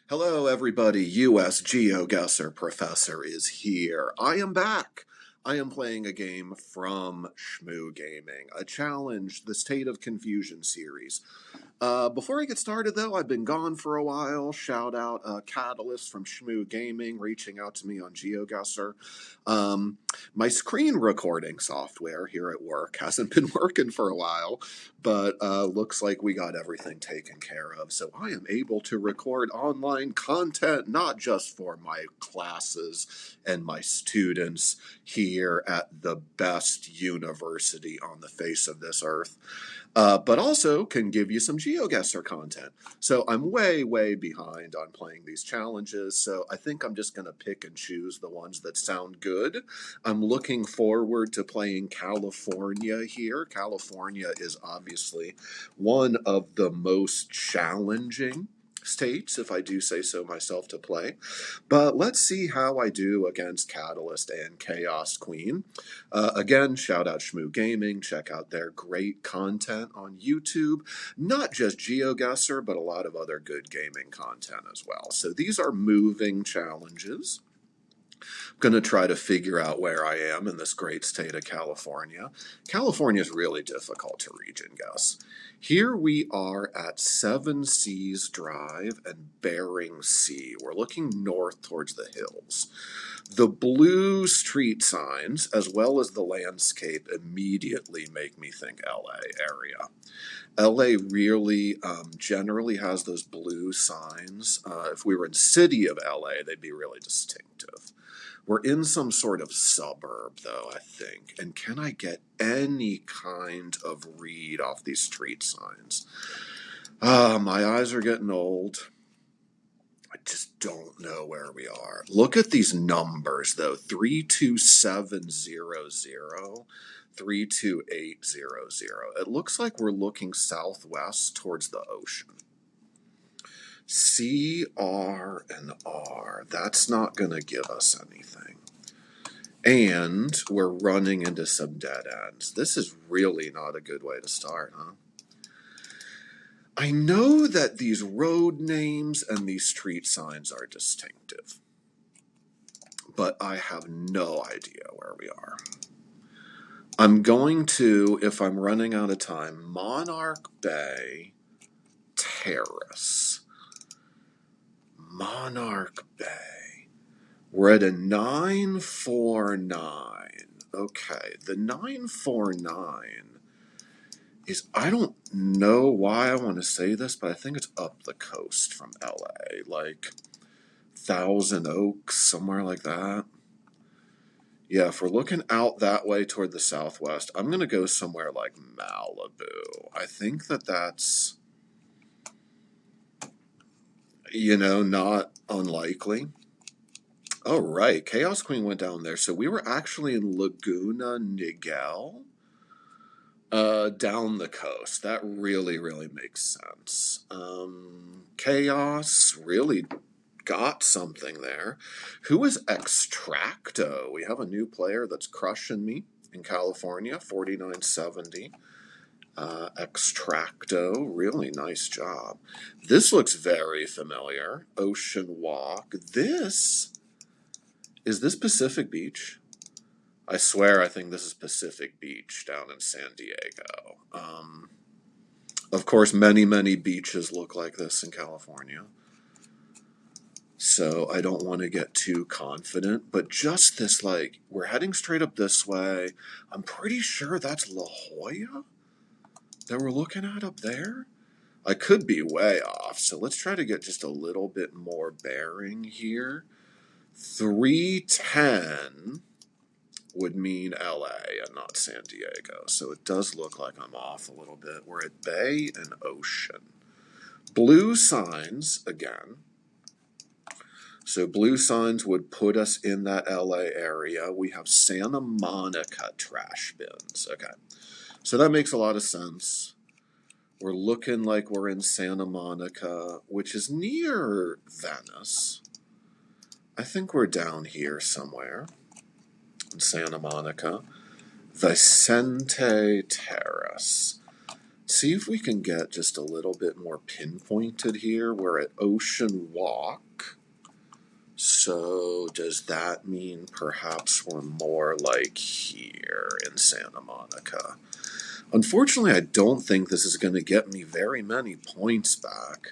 Hello, everybody. US Geoguessr Professor is here. I am back. I am playing a game from Shmoo Gaming, a challenge, the State of Confusion series. Before I get started, though, I've been gone for a while. Shout out Catalyst from Shmoo Gaming reaching out to me on GeoGuessr. My screen recording software here at work hasn't been working for a while, but looks like we got everything taken care of. So I am able to record online content, not just for my classes and my students here at the best university on the face of this earth, but also can give you some GeoGuessr content. So I'm way behind on playing these challenges, so I think I'm just going to pick and choose the ones that sound good. I'm looking forward to playing California here. California is obviously one of the most challenging states, if I do say so myself, to play. But let's see how I do against Catalyst and Chaos Queen. Again, shout out Shmoo Gaming. Check out their great content on YouTube. Not just GeoGuessr, but a lot of other good gaming content as well. So these are moving challenges. I'm going to try to figure out where I am in this great state of California. California is really difficult to region guess. Here we are at Seven Seas Drive and Bering Sea. We're looking north towards the hills. The blue street signs, as well as the landscape, immediately make me think LA area. LA really generally has those blue signs. If we were in city of LA, they'd be really distinctive. We're in some sort of suburb, though, I think. And can I get any kind of read off these street signs? My eyes are getting old. I just don't know where we are. Look at these numbers, though. 32700, 32800. It looks like we're looking southwest towards the ocean. C, R, and R. That's not going to give us anything. And we're running into some dead ends. This is really not a good way to start, huh? I know that these road names and these street signs are distinctive, but I have no idea where we are. I'm going to, if I'm running out of time, Monarch Bay Terrace. Monarch Bay. We're at a 949. Okay, the 949 is, I don't know why I want to say this, but I think it's up the coast from LA, like Thousand Oaks, somewhere like that. Yeah, if we're looking out that way toward the southwest, I'm going to go somewhere like Malibu. I think that's, not unlikely. Oh, right. Chaos Queen went down there. So we were actually in Laguna Niguel, down the coast. That really makes sense. Chaos really got something there. Who is Extracto? We have a new player that's crushing me in California, 4970. Extracto, really nice job. This looks very familiar. Ocean Walk. Is this Pacific Beach? I swear I think this is Pacific Beach down in San Diego. Of course, many beaches look like this in California. So I don't want to get too confident, but just this, we're heading straight up this way. I'm pretty sure that's La Jolla that we're looking at up there. I could be way off, so let's try to get just a little bit more bearing here. 310 would mean LA and not San Diego, so it does look like I'm off a little bit. We're at Bay and Ocean. Blue signs again. So blue signs would put us in that LA area. We have Santa Monica trash bins. Okay, so that makes a lot of sense. We're looking like we're in Santa Monica, which is near Venice. I think we're down here somewhere in Santa Monica. Vicente Terrace. See if we can get just a little bit more pinpointed here. We're at Ocean Walk. So does that mean perhaps we're more like here in Santa Monica? Unfortunately, I don't think this is going to get me very many points back.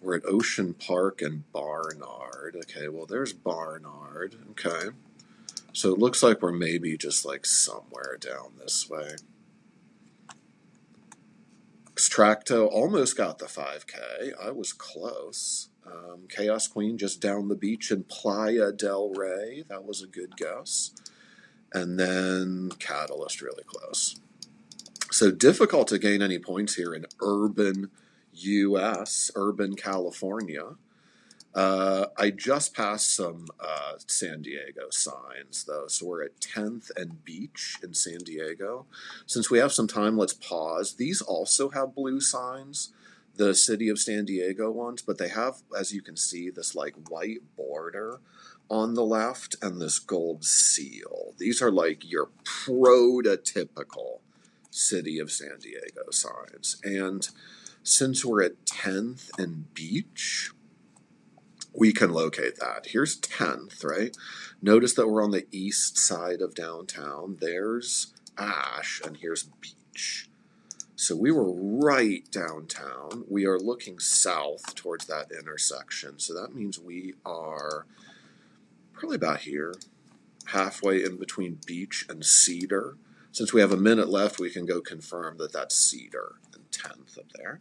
We're at Ocean Park and Barnard. Okay, well, there's Barnard. Okay. So it looks like we're maybe just like somewhere down this way. Extracto almost got the 5K. I was close. Chaos Queen just down the beach in Playa del Rey. That was a good guess. And then Catalyst really close. So difficult to gain any points here in urban US, urban California. I just passed some San Diego signs, though. So we're at 10th and Beach in San Diego. Since we have some time, let's pause. These also have blue signs, the City of San Diego ones, but they have, as you can see, this like white border on the left and this gold seal. These are like your prototypical City of San Diego signs. And since we're at 10th and Beach, we can locate that. Here's 10th, right? Notice that we're on the east side of downtown. There's Ash, and here's Beach. So we were right downtown. We are looking south towards that intersection. So that means we are probably about here, halfway in between Beach and Cedar. Since we have a minute left, we can go confirm that that's Cedar and 10th up there.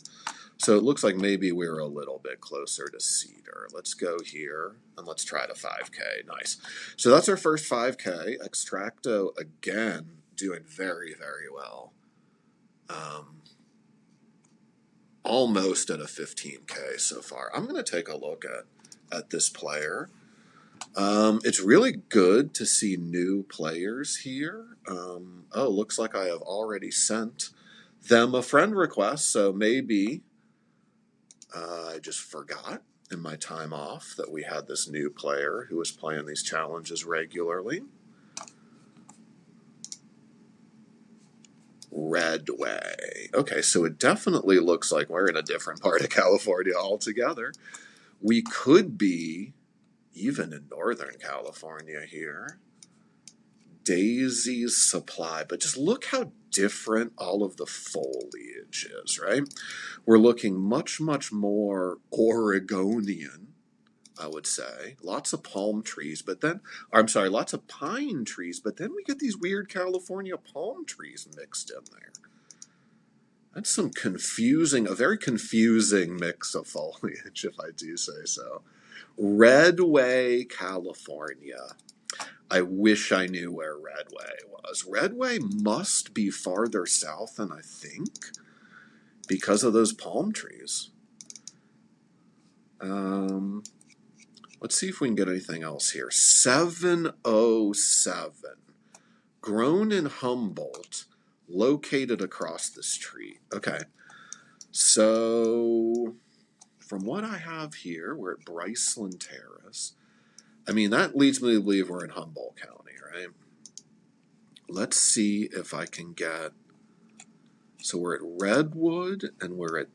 So it looks like maybe we're a little bit closer to Cedar. Let's go here and let's try to 5K. Nice. So that's our first 5K. Extracto again doing very, very well. Almost at a 15K so far. I'm going to take a look at this player. It's really good to see new players here. Oh, looks like I have already sent them a friend request, so maybe I just forgot in my time off that we had this new player who was playing these challenges regularly. Redway. Okay, so it definitely looks like we're in a different part of California altogether. We could be even in Northern California here. Daisy's Supply, but just look how different all of the foliage is, right? We're looking much, much more Oregonian, I would say. Lots of palm trees, but then, lots of pine trees, but then we get these weird California palm trees mixed in there. That's some a very confusing mix of foliage, if I do say so. Redway, California. I wish I knew where Redway was. Redway must be farther south than I think because of those palm trees. Let's see if we can get anything else here. 707. Grown in Humboldt, located across the street. Okay. So, from what I have here, we're at Bryceland Terrace. I mean, that leads me to believe we're in Humboldt County, right? Let's see if I can get... So we're at Redwood, and we're at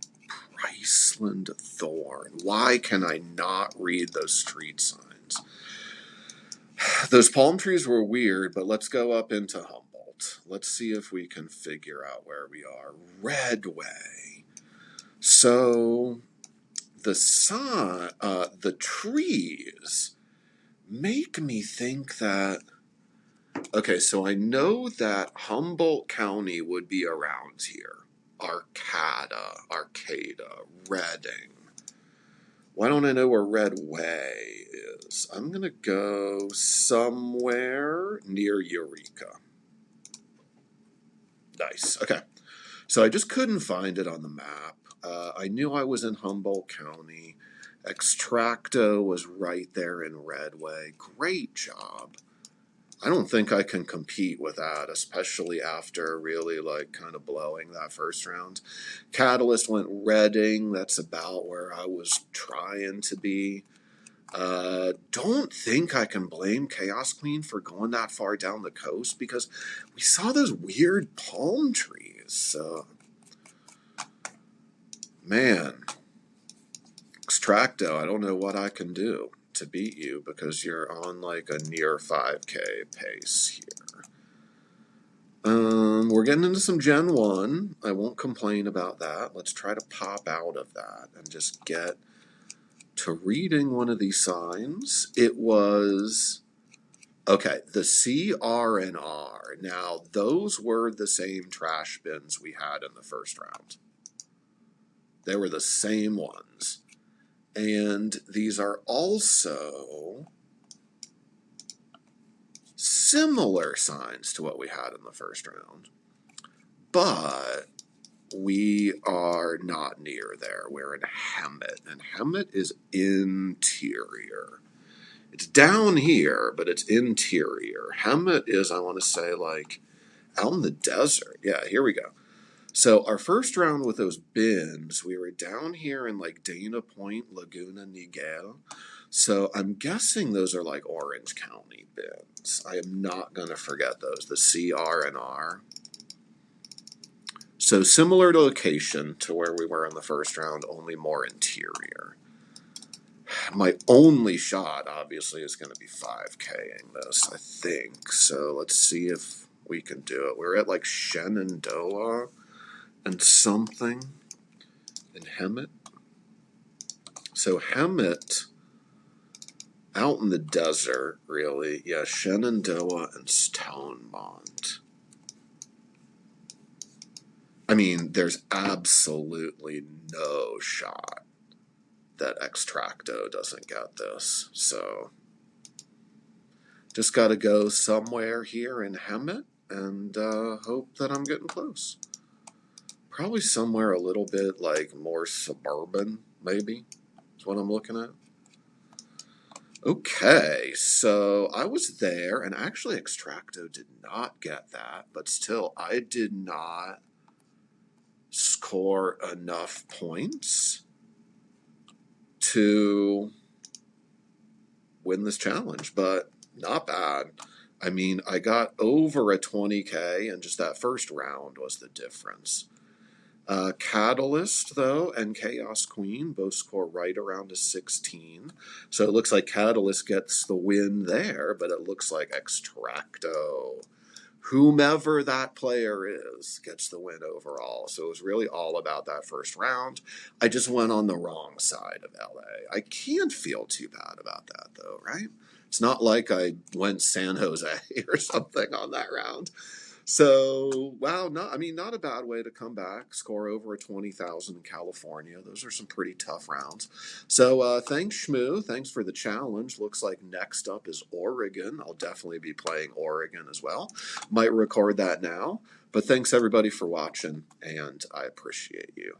Bryceland Thorn. Why can I not read those street signs? Those palm trees were weird, but let's go up into Humboldt. Let's see if we can figure out where we are. Redway. So the trees make me think that... Okay, so I know that Humboldt County would be around here. Arcata, Redding. Why don't I know where Redway is? I'm going to go somewhere near Eureka. Nice. Okay. So I just couldn't find it on the map. I knew I was in Humboldt County. Extracto was right there in Redway. Great job. I don't think I can compete with that, especially after really kind of blowing that first round. Catalyst went Redding. That's about where I was trying to be. Don't think I can blame Chaos Queen for going that far down the coast because we saw those weird palm trees. So Man, Extracto, I don't know what I can do to beat you because you're on like a near 5K pace here. We're getting into some Gen 1. I won't complain about that. Let's try to pop out of that and just get to reading one of these signs. It was, okay, the C, R, and R. Now, those were the same trash bins we had in the first round. They were the same ones. And these are also similar signs to what we had in the first round. But we are not near there. We're in Hemet, and Hemet is interior. It's down here, but it's interior. Hemet is, I want to say, like out in the desert. Yeah, here we go. So our first round with those bins, we were down here in like Dana Point, Laguna Niguel. So I'm guessing those are like Orange County bins. I am not going to forget those, the C, R, and R. So similar to location to where we were in the first round, only more interior. My only shot, obviously, is going to be 5K-ing this, I think. So let's see if we can do it. We're at like Shenandoah and something in Hemet. So Hemet, out in the desert, really. Yeah, Shenandoah and Stonemont. I mean, there's absolutely no shot that Extracto doesn't get this. So just got to go somewhere here in Hemet and hope that I'm getting close. Probably somewhere a little bit like more suburban, maybe, is what I'm looking at. Okay, so I was there, and actually Extracto did not get that, but still, I did not score enough points to win this challenge, but not bad. I mean, I got over a 20K, and just that first round was the difference. Catalyst, though, and Chaos Queen both score right around a 16. So it looks like Catalyst gets the win there, but it looks like Extracto, whomever that player is, gets the win overall. So it was really all about that first round. I just went on the wrong side of LA. I can't feel too bad about that, though, right? It's not like I went San Jose or something on that round. So, wow, not a bad way to come back, score over a 20,000 in California. Those are some pretty tough rounds. So, thanks, Shmoo. Thanks for the challenge. Looks like next up is Oregon. I'll definitely be playing Oregon as well. Might record that now. But thanks, everybody, for watching, and I appreciate you.